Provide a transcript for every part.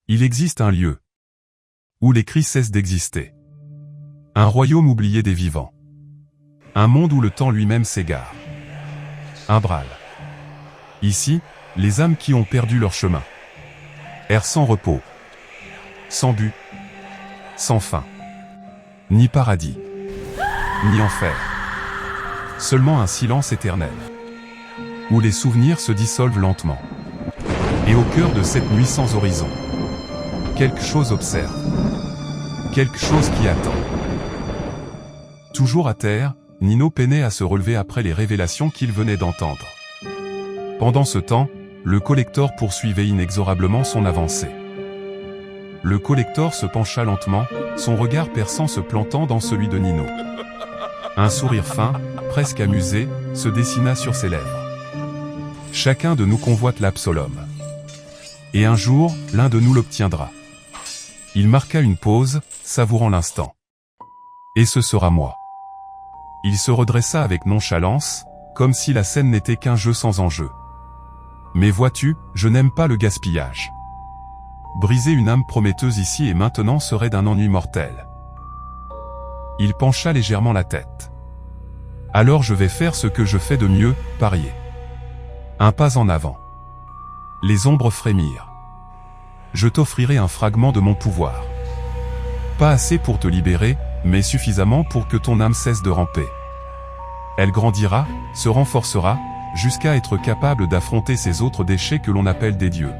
Il existe un lieu où les cris cessent d'exister. Un royaume oublié des vivants. Un monde où le temps lui-même s'égare. Un Bral. Ici, les âmes qui ont perdu leur chemin errent sans repos, sans but, sans fin. Ni paradis, ni enfer. Seulement un silence éternel, où les souvenirs se dissolvent lentement. Et au cœur de cette nuit sans horizon, quelque chose observe. Quelque chose qui attend. Toujours à terre, Nino peinait à se relever après les révélations qu'il venait d'entendre. Pendant ce temps, le collector poursuivait inexorablement son avancée. Le collector se pencha lentement, son regard perçant se plantant dans celui de Nino. Un sourire fin, presque amusé, se dessina sur ses lèvres. Chacun de nous convoite l'absolum. Et un jour, l'un de nous l'obtiendra. Il marqua une pause, savourant l'instant. Et ce sera moi. Il se redressa avec nonchalance, comme si la scène n'était qu'un jeu sans enjeu. Mais vois-tu, je n'aime pas le gaspillage. Briser une âme prometteuse ici et maintenant serait d'un ennui mortel. Il pencha légèrement la tête. Alors je vais faire ce que je fais de mieux, parier. Un pas en avant. Les ombres frémirent. Je t'offrirai un fragment de mon pouvoir. Pas assez pour te libérer, mais suffisamment pour que ton âme cesse de ramper. Elle grandira, se renforcera, jusqu'à être capable d'affronter ces autres déchets que l'on appelle des dieux.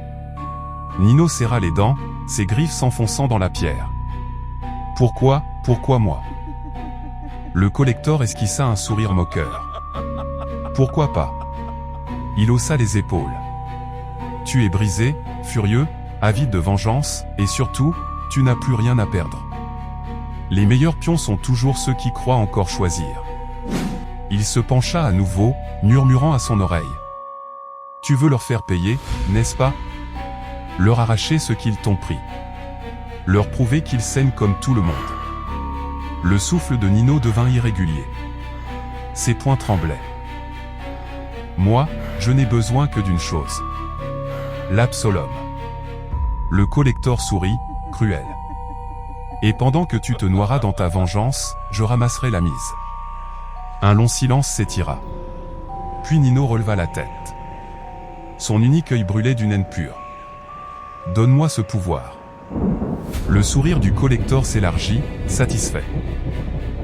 Nino serra les dents, ses griffes s'enfonçant dans la pierre. Pourquoi moi? Le collector esquissa un sourire moqueur. Pourquoi pas? Il haussa les épaules. Tu es brisé, furieux, avide de vengeance, et surtout, tu n'as plus rien à perdre. Les meilleurs pions sont toujours ceux qui croient encore choisir. Il se pencha à nouveau, murmurant à son oreille. Tu veux leur faire payer, n'est-ce pas? Leur arracher ce qu'ils t'ont pris. Leur prouver qu'ils saignent comme tout le monde. Le souffle de Nino devint irrégulier. Ses poings tremblaient. Moi, je n'ai besoin que d'une chose. L'absolum. Le collector sourit, cruel. Et pendant que tu te noieras dans ta vengeance, je ramasserai la mise. Un long silence s'étira. Puis Nino releva la tête. Son unique œil brûlait d'une haine pure. Donne-moi ce pouvoir. Le sourire du collector s'élargit, satisfait.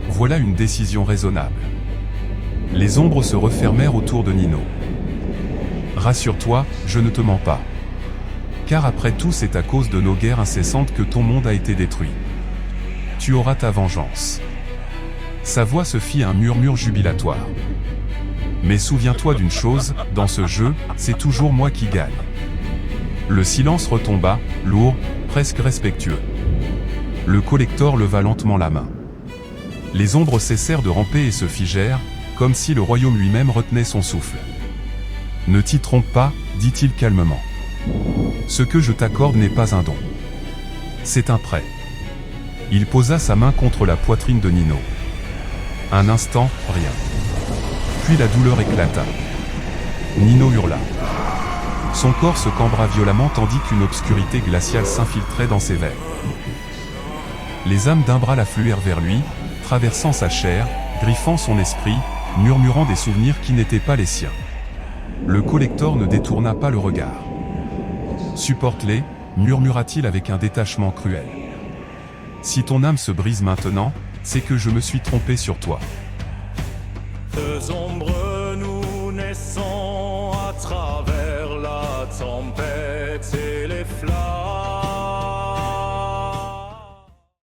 Voilà une décision raisonnable. Les ombres se refermèrent autour de Nino. Rassure-toi, je ne te mens pas. Car après tout c'est à cause de nos guerres incessantes que ton monde a été détruit. Tu auras ta vengeance. Sa voix se fit un murmure jubilatoire. Mais souviens-toi d'une chose, dans ce jeu, c'est toujours moi qui gagne. Le silence retomba, lourd, presque respectueux. Le collector leva lentement la main. Les ombres cessèrent de ramper et se figèrent, comme si le royaume lui-même retenait son souffle. Ne t'y trompe pas, dit-il calmement. Ce que je t'accorde n'est pas un don. C'est un prêt. Il posa sa main contre la poitrine de Nino. Un instant, rien. Puis la douleur éclata. Nino hurla. Son corps se cambra violemment tandis qu'une obscurité glaciale s'infiltrait dans ses veines. Les âmes d'un Bral affluèrent vers lui, traversant sa chair, griffant son esprit, murmurant des souvenirs qui n'étaient pas les siens. Le collector ne détourna pas le regard. Supporte-les, murmura-t-il avec un détachement cruel. Si ton âme se brise maintenant, c'est que je me suis trompé sur toi. Deux ombres